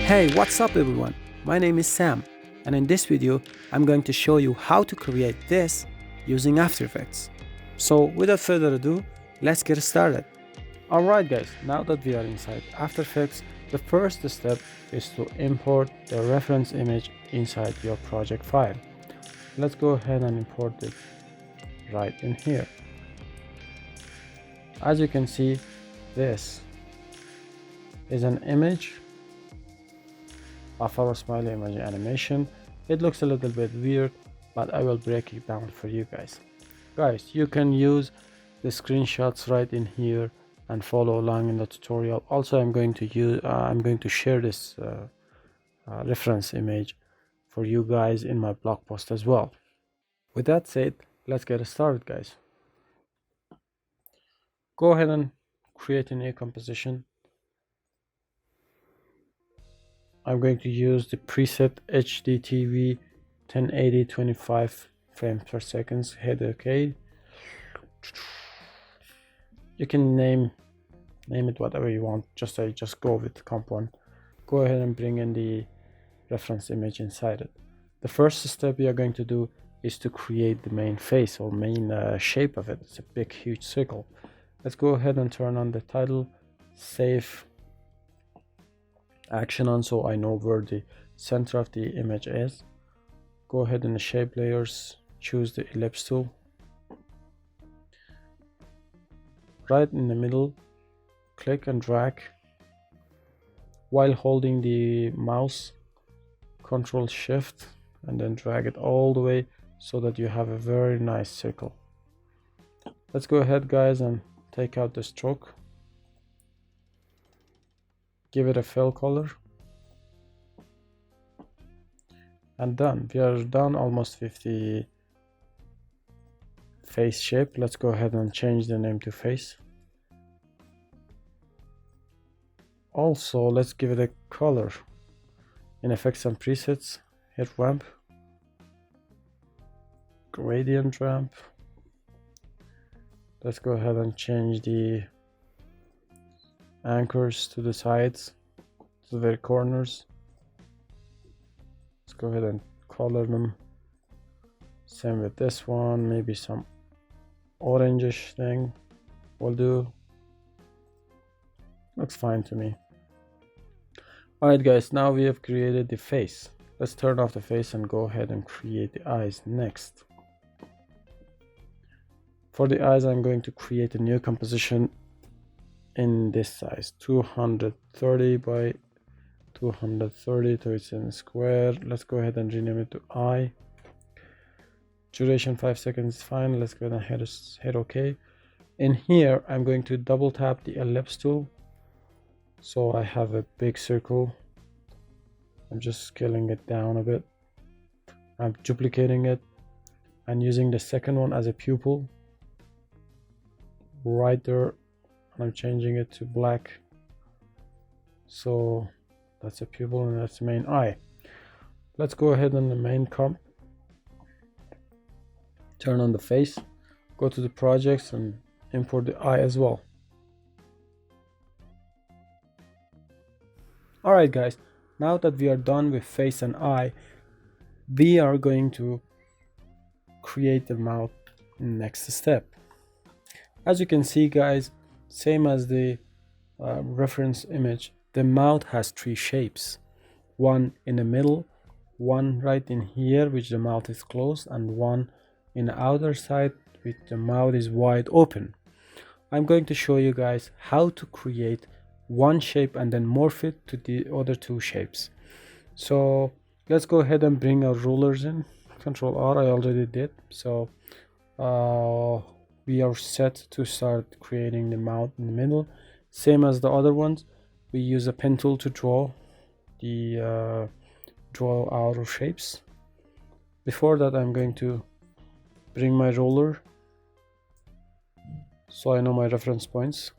Hey, what's up everyone? My name is Sam, and in this video, I'm going to show you how to create this using After Effects. So without further ado, let's get started. Alright guys, now that we are inside After Effects, the first step is to import the reference image inside your project file. Let's go ahead and import it right in here. As you can see, this is an image of our Smiley Emoji animation. It looks a little bit weird, but I will break it down for you guys. You can use the screenshots right in here and follow along in the tutorial. Also, I'm going to share this reference image for you guys in my blog post as well. With that said, let's get started, guys. Go ahead and create a new composition. I'm going to use the preset HDTV 1080 25 frames per second. Hit OK. You can name it whatever you want. Just go with comp one. Go ahead and bring in the reference image inside it. The first step we are going to do is to create the main face or main shape of it. It's a big huge circle. Let's go ahead and turn on the title, save action on so I know where the center of the image is. Go ahead in the shape layers, choose the ellipse tool. Right in the middle, click and drag while holding the mouse, Control Shift, and then drag it all the way so that you have a very nice circle. Let's go ahead guys and take out the stroke. Give it a fill color. And done. We are done almost with the face shape. Let's go ahead and change the name to face. Also, let's give it a color. In effects and presets, hit ramp, gradient ramp. Let's go ahead and change the anchors to the sides, to the very corners. Let's go ahead and color them. Same with this one, maybe some orangish thing will do. Looks fine to me. Alright guys, now we have created the face. Let's turn off the face and go ahead and create the eyes next. For the eyes, I'm going to create a new composition in this size, 230 by 230, so it's in a square. Let's go ahead and rename it to eye. Duration 5 seconds is fine. Let's go ahead and hit OK. In here, I'm going to double tap the ellipse tool, so I have a big circle. I'm just scaling it down a bit. I'm duplicating it and using the second one as a pupil right there. I'm changing it to black, so that's a pupil and that's the main eye. Let's go ahead on the main comp, turn on the face, go to the projects and import the eye as well. Alright guys, now that we are done with face and eye, we are going to create the mouth in the next step. As you can see guys, same as the reference image, the mouth has three shapes. One in the middle, one right in here which the mouth is closed, and one in the outer side which the mouth is wide open. I'm going to show you guys how to create one shape and then morph it to the other two shapes. So let's go ahead and bring our rulers in. Control R, I already did. So we are set to start creating the mouth in the middle. Same as the other ones, we use a pen tool to draw outer shapes. Before that, I'm going to bring my ruler so I know my reference points.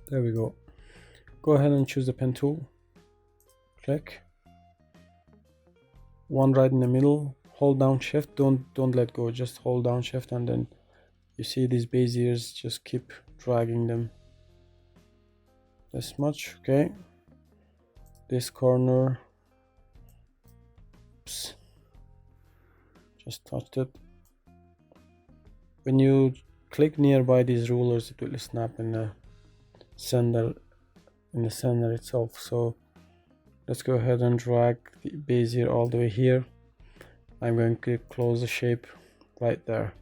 There we go. Go ahead and choose the pen tool. Click. One right in the middle. Hold down shift. Don't let go. Just hold down shift, and then you see these base ears. Just keep dragging them. This much. Okay. this corner. Oops. Just touched it. When you click nearby these rulers, it will snap in the center itself. So let's go ahead and drag the bezier all the way here. I'm going to close the shape right there.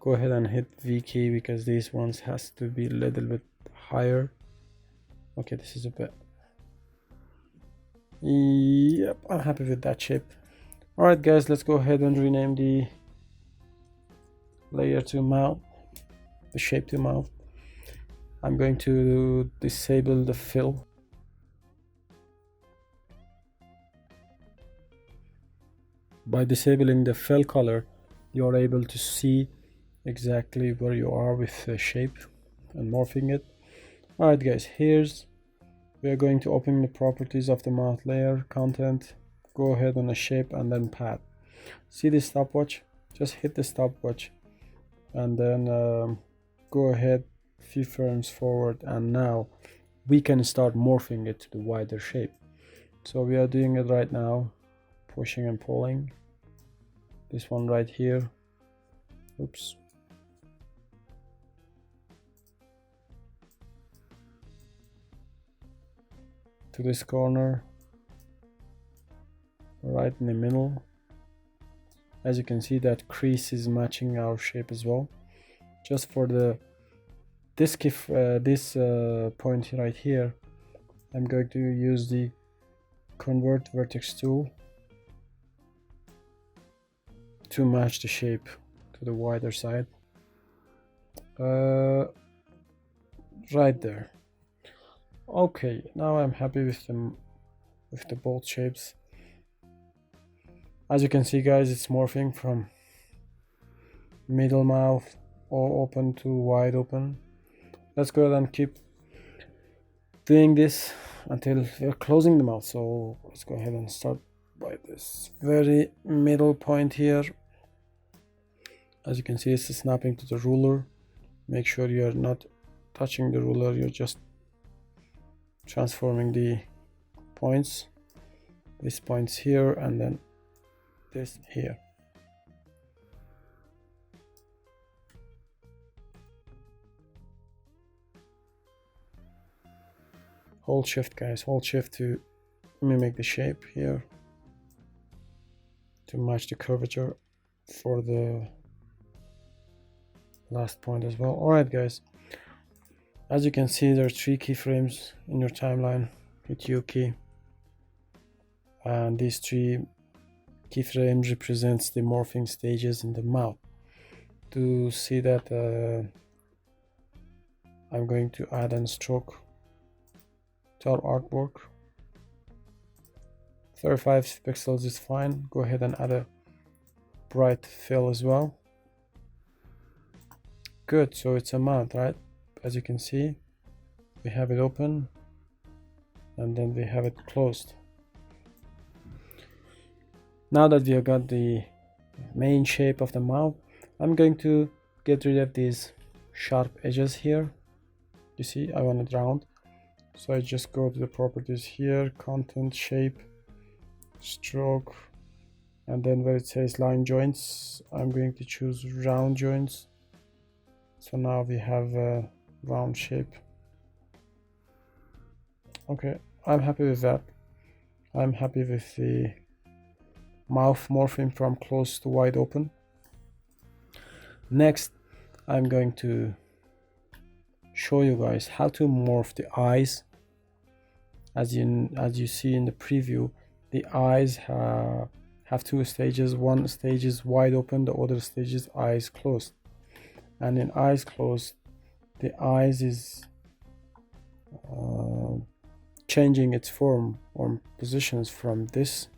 Go ahead and hit V key because these ones has to be a little bit higher. Okay, this is a bit. Yep, I'm happy with that shape. Alright guys, let's go ahead and rename the layer to mouth, the shape to mouth. I'm going to disable the fill. By disabling the fill color, you are able to see exactly where you are with the shape and morphing it. Alright guys, we are going to open the properties of the mouth layer, content, go ahead on the shape and then path. See this stopwatch? Just hit the stopwatch and then go ahead a few frames forward, and now we can start morphing it to the wider shape. So we are doing it right now, pushing and pulling. This one right here. Oops. To this corner, right in the middle. As you can see, that crease is matching our shape as well. Just for this point right here, I'm going to use the convert vertex tool to match the shape to the wider side. Right there. Okay, now I'm happy with the both shapes. As you can see guys, it's morphing from middle mouth all open to wide open. Let's go ahead and keep doing this until we're closing the mouth. So let's go ahead and start by this very middle point here. As you can see, it's snapping to the ruler. Make sure you're not touching the ruler, you're just transforming the points. This point's here and then this here. Hold shift guys, hold shift to mimic the shape here, to match the curvature for the last point as well. Alright guys, as you can see, there are 3 keyframes in your timeline. Hit U key, and these 3 keyframes represents the morphing stages in the mouth. To see that, I'm going to add a stroke to our artwork. 35 pixels is fine. Go ahead and add a bright fill as well. Good, so it's a mouth, right? As you can see, we have it open and then we have it closed. Now that we have got the main shape of the mouth, I'm going to get rid of these sharp edges here. You see, I want it round, so I just go to the properties here, content, shape, stroke, and then where it says line joints, I'm going to choose round joints. So now we have a round shape. Okay, I'm happy with that. I'm happy with the mouth morphing from close to wide open. Next, I'm going to show you guys how to morph the eyes. As you see in the preview, the eyes have 2 stages. One stage is wide open, the other stage is eyes closed. And in eyes closed, the eyes is changing its form or positions from this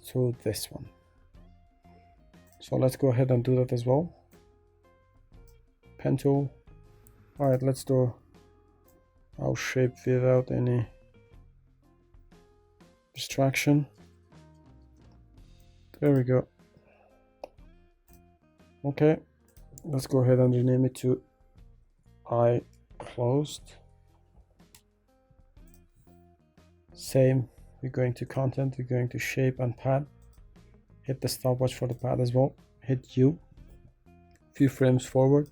to this one. So let's go ahead and do that as well. Pen tool. Alright, let's do our shape without any distraction. There we go. Okay, let's go ahead and rename it to eye closed. Same we're going to content, we're going to shape and pad. Hit the stopwatch for the pad as well. Hit U, few frames forward.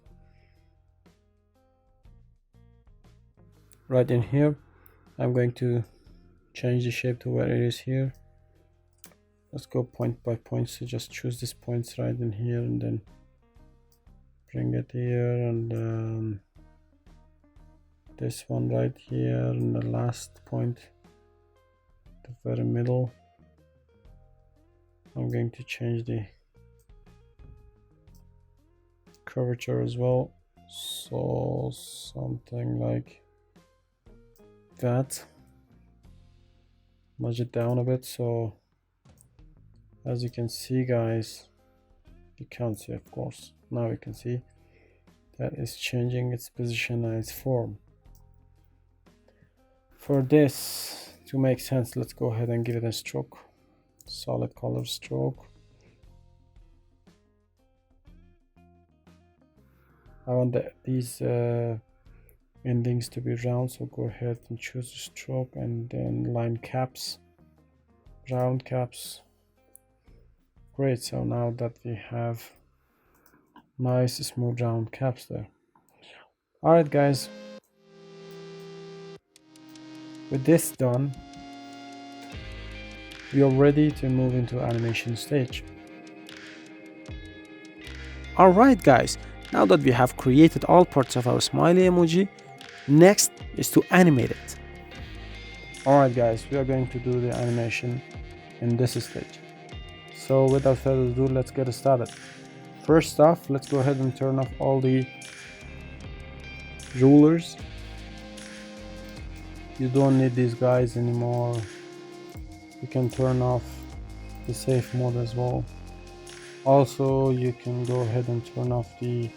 Right in here, I'm going to change the shape to where it is here. Let's go point by point, so just choose this points right in here and then bring it here, and this one right here, and the last point, the very middle. I'm going to change the curvature as well, so something like that. Nudge it down a bit, so as you can see, guys, you can't see, of course, now you can see that is changing its position and its form. For this to make sense, let's go ahead and give it a stroke, solid color stroke. I want these endings to be round, so go ahead and choose a stroke and then line caps, round caps. Great, so now that we have nice smooth round caps there. Alright guys, with this done, we are ready to move into animation stage. Alright guys, now that we have created all parts of our smiley emoji, next is to animate it. Alright guys, we are going to do the animation in this stage. So without further ado, let's get started. First off, let's go ahead and turn off all the rulers. You don't need these guys anymore. You can turn off the safe mode as well. Also, you can go ahead and turn off the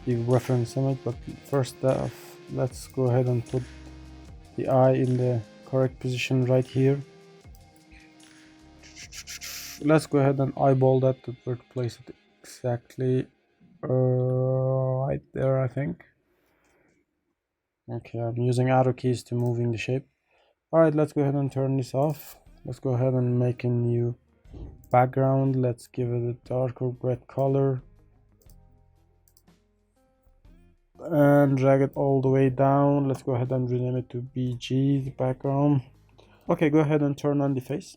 reference image, but first off, let's go ahead and put the eye in the correct position right here. Let's go ahead and eyeball that to where to place it exactly right there, I think. Okay, I'm using arrow keys to moving the shape. Alright, let's go ahead and turn this off. Let's go ahead and make a new background. Let's give it a darker red color and drag it all the way down. Let's go ahead and rename it to BG, the background. Okay, go ahead and turn on the face.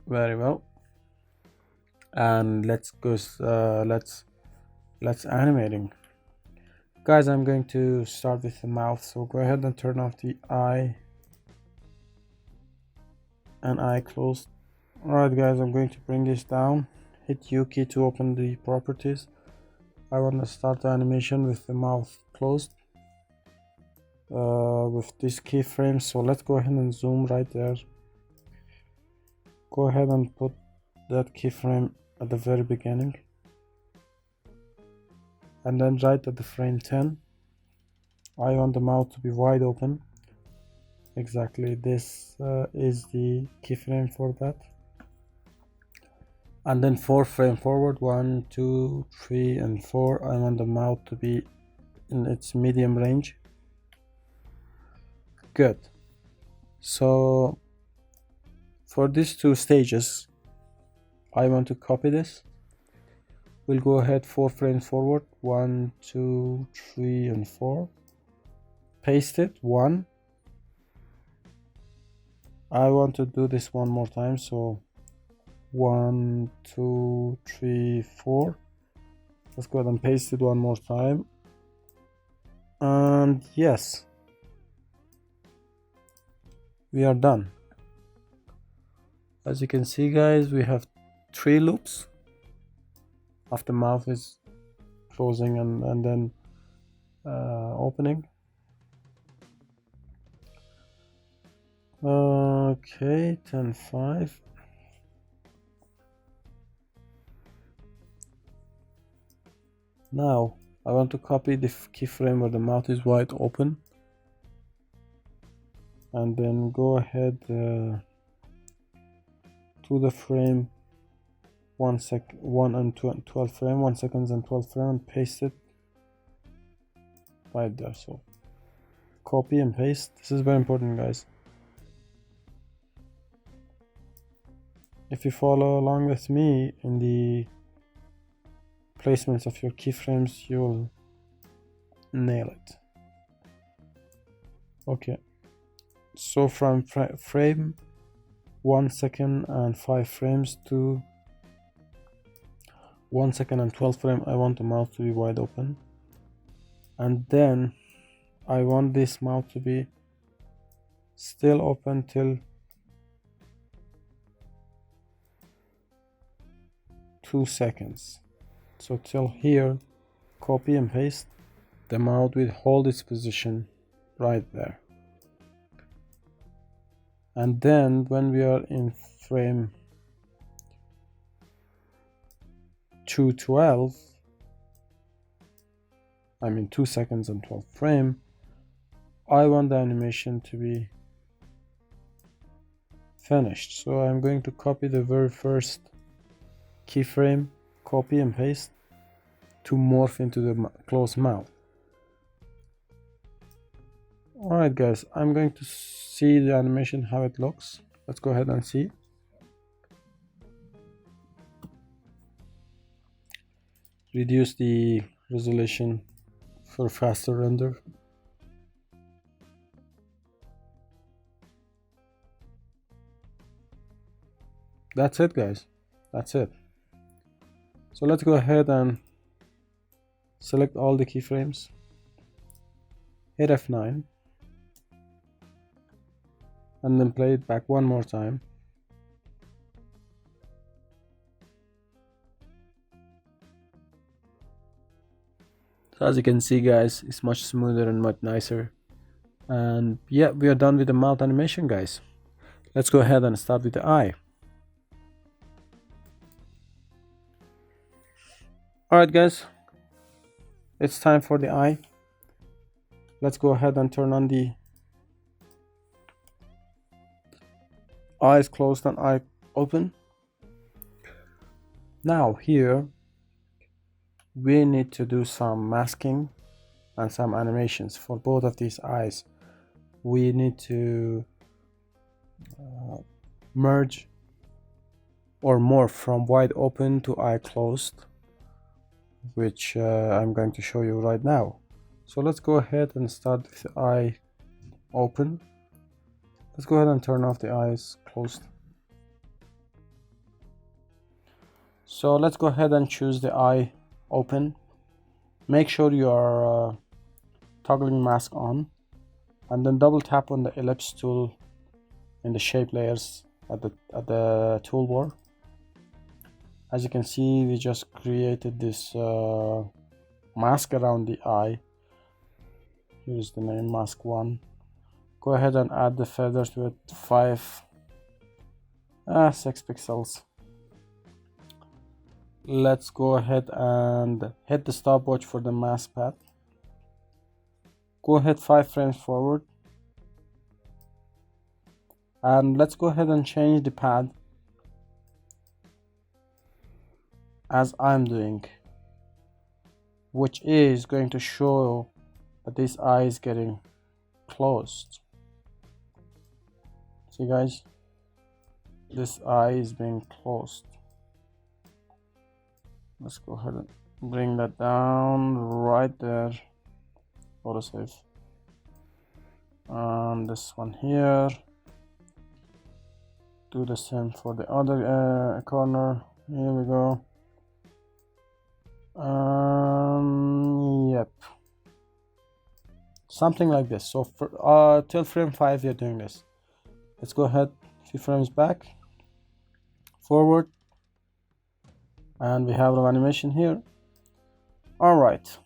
Very well. And let's go, let's animating. Guys, I'm going to start with the mouth, so go ahead and turn off the eye and eye closed. Alright guys, I'm going to bring this down. Hit U key to open the properties. I want to start the animation with the mouth closed with this keyframe, so let's go ahead and zoom right there. Go ahead and put that keyframe at the very beginning, and then right at the frame 10 I want the mouth to be wide open. Exactly, this is the keyframe for that. And then 4 frames forward, 1, 2, 3 and 4, I want the mouth to be in its medium range. Good. So for these two stages, I want to copy this. We'll go ahead 4 frames forward, 1, 2, 3 and 4. Paste it, 1. I want to do this one more time, so 1, 2, 3, 4. Let's go ahead and paste it one more time. And yes, we are done. As you can see guys, we have 3 loops of the mouth is closing and then opening. Okay, 10, 5. Now I want to copy the keyframe where the mouth is wide open, and then go ahead to the frame 1 and 12 frame, 1 second and 12 frame, and paste it right there. So copy and paste. This is very important, guys. If you follow along with me in the placements of your keyframes, you will nail it. Okay, so from frame 1 second and 5 frames to 1 second and 12 frame, I want the mouth to be wide open, and then I want this mouth to be still open till 2 seconds. So till here, copy and paste. The mouth will hold its position right there. And then when we are in frame 212, I mean 2 seconds and 12 frame, I want the animation to be finished. So I'm going to copy the very first keyframe, copy and paste to morph into the closed mouth. Alright guys, I'm going to see the animation, how it looks. Let's go ahead and see. Reduce the resolution for faster render. That's it guys, that's it. So let's go ahead and select all the keyframes, hit F9, and then play it back one more time. So as you can see guys, it's much smoother and much nicer. And yeah, we are done with the mouth animation guys. Let's go ahead and start with the eye. Alright guys, it's time for the eye. Let's go ahead and turn on the eyes closed and eye open. Now here we need to do some masking and some animations for both of these eyes. We need to merge or morph from wide open to eye closed, which I'm going to show you right now. So let's go ahead and start with the eye open. Let's go ahead and turn off the eyes closed. So let's go ahead and choose the eye open. Make sure you are toggling mask on, and then double tap on the ellipse tool in the shape layers at the toolbar. As you can see, we just created this mask around the eye. Here's the name, mask 1. Go ahead and add the feathers with 6 pixels. Let's go ahead and hit the stopwatch for the mask path. Go ahead 5 frames forward, and let's go ahead and change the pad as I'm doing, which is going to show that this eye is getting closed. See guys, this eye is being closed. Let's go ahead and bring that down right there. Autosave. And this one here. Do the same for the other corner. Here we go. Yep, something like this. So for till frame 5 we are doing this. Let's go ahead a few frames back, forward, and we have our animation here. All right,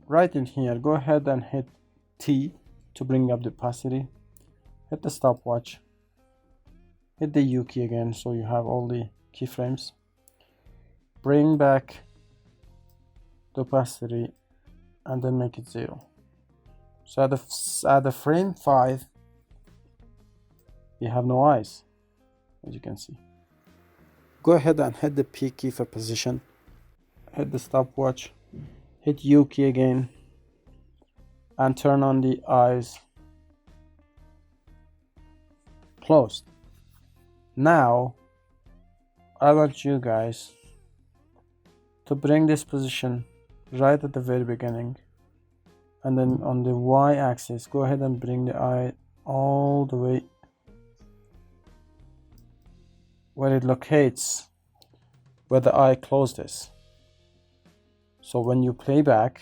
right in here, go ahead and hit T to bring up the opacity. Hit the stopwatch, hit the U key again so you have all the keyframes. Bring back the opacity and then make it 0. So at the frame 5 we have no eyes, as you can see. Go ahead and hit the P key for position, hit the stopwatch, hit U key again, and turn on the eyes closed. Now I want you guys to bring this position right at the very beginning, and then on the y-axis go ahead and bring the eye all the way where it locates where the eye closed is. So when you play back,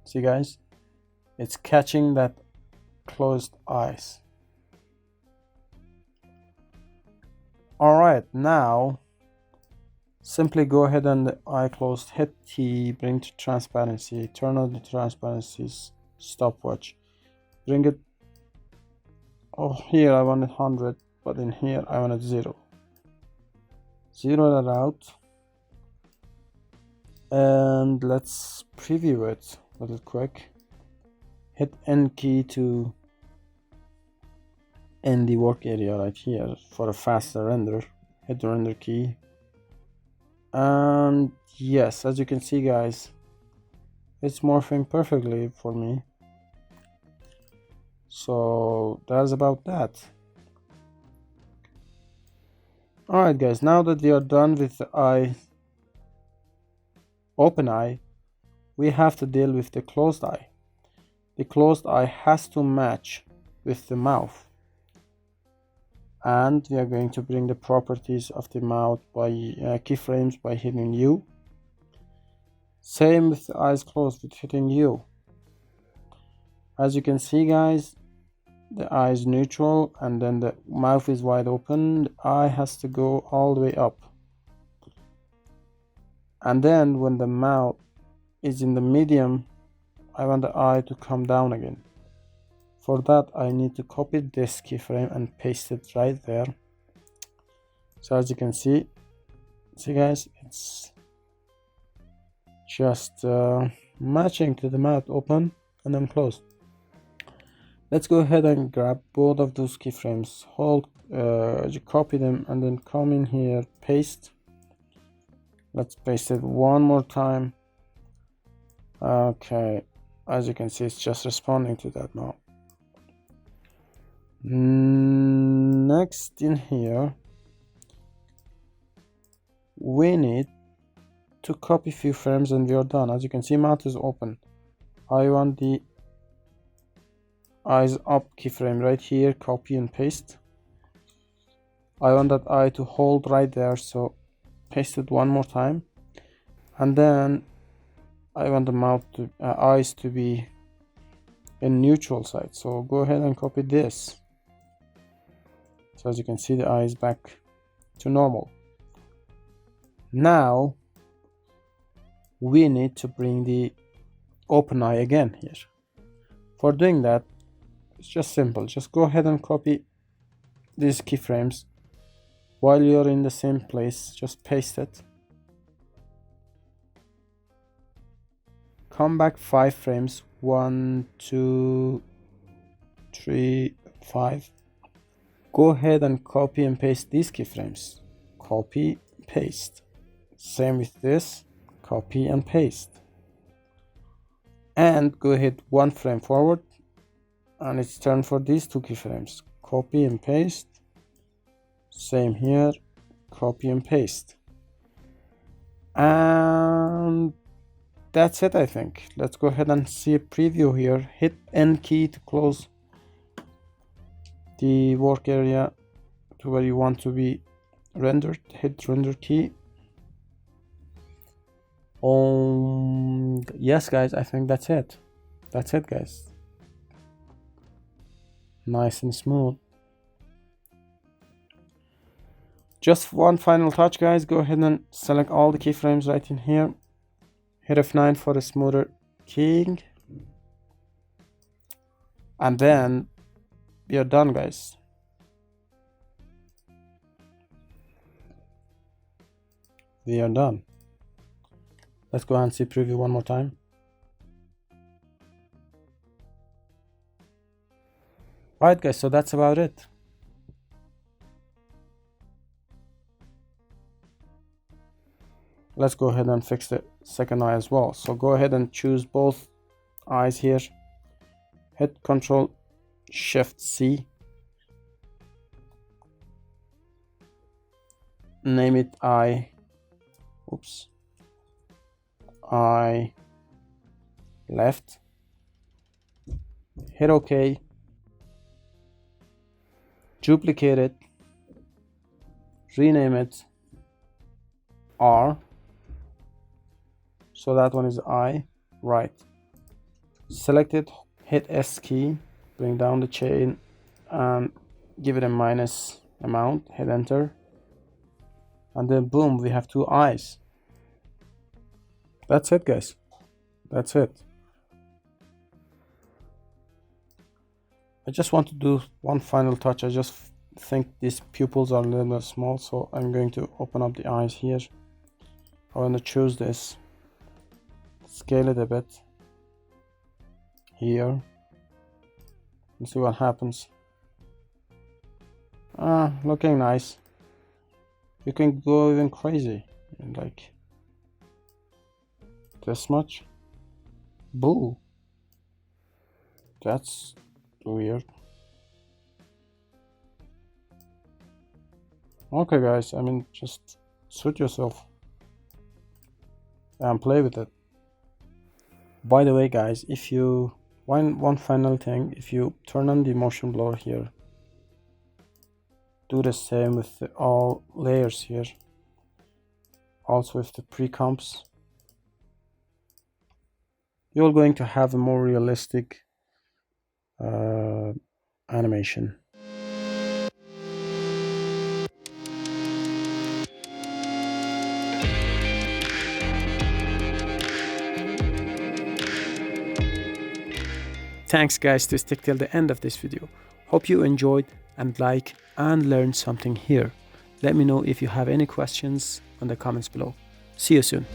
see guys, it's catching that closed eyes. Alright, now simply go ahead and the eye closed, hit T, bring to transparency, turn on the transparencies, stopwatch, bring it, oh here I want it 100, but in here I want it 0. Zero that out, and let's preview it a little quick. Hit N key to end the work area right here for a faster render. Hit the render key, and yes, as you can see guys, it's morphing perfectly for me. So that's about that. Alright guys, now that we are done with the eye, open eye, we have to deal with the closed eye. The closed eye has to match with the mouth, and we are going to bring the properties of the mouth by keyframes by hitting U. Same with the eyes closed with hitting U. As you can see guys, the eye is neutral and then the mouth is wide open. The eye has to go all the way up, and then when the mouth is in the medium, I want the eye to come down again. For that I need to copy this keyframe and paste it right there. So as you can see guys, it's just matching to the mouth open and then closed. Let's go ahead and grab both of those keyframes, hold, copy them, and then come in here, paste. Let's paste it one more time. Okay, as you can see, it's just responding to that now. Next in here, we need to copy a few frames and we are done. As you can see, mouth is open. I want the eyes up keyframe right here, copy and paste. I want that eye to hold right there, so paste it one more time, and then I want the mouth to eyes to be in neutral side, so go ahead and copy this. So as you can see, the eye is back to normal. Now we need to bring the open eye again here. For doing that, it's just simple. Just go ahead and copy these keyframes. While you're in the same place, just paste it. Come back 5 frames. 1, 2, 3, 5. Go ahead and copy and paste these keyframes. Copy, paste. Same with this. Copy and paste. And go ahead 1 frame forward, and it's turn for these 2 keyframes. Copy and paste. Same here. Copy and paste. And that's it, I think. Let's go ahead and see a preview here. Hit N key to close the work area to where you want to be rendered. Hit render key. Yes guys, I think that's it. That's it guys. Nice and smooth. Just one final touch guys, go ahead and select all the keyframes right in here. Hit F9 for a smoother keying. And then we are done guys. We are done. Let's go and see preview one more time. Right guys, so that's about it. Let's go ahead and fix the second eye as well. So go ahead and choose both eyes here. Hit Ctrl Shift C. name it I left, hit OK, duplicate it, rename it R, so that one is I right. Select it, hit S key, bring down the chain and give it a minus amount, hit enter, and then boom, we have two eyes. That's it, guys. That's it. I just want to do one final touch. I just think these pupils are a little bit small, so I'm going to open up the eyes here. I want to choose this, scale it a bit here, and see what happens. Looking nice. You can go even crazy, like this much. Boo. That's weird. Okay, guys, I mean, just suit yourself and play with it. By the way, guys, if you one final thing, if you turn on the motion blur here, do the same with all layers here, also with the pre-comps, you're going to have a more realistic animation. Thanks guys to stick till the end of this video. Hope you enjoyed and like and learned something here. Let me know if you have any questions on the comments below. See you soon.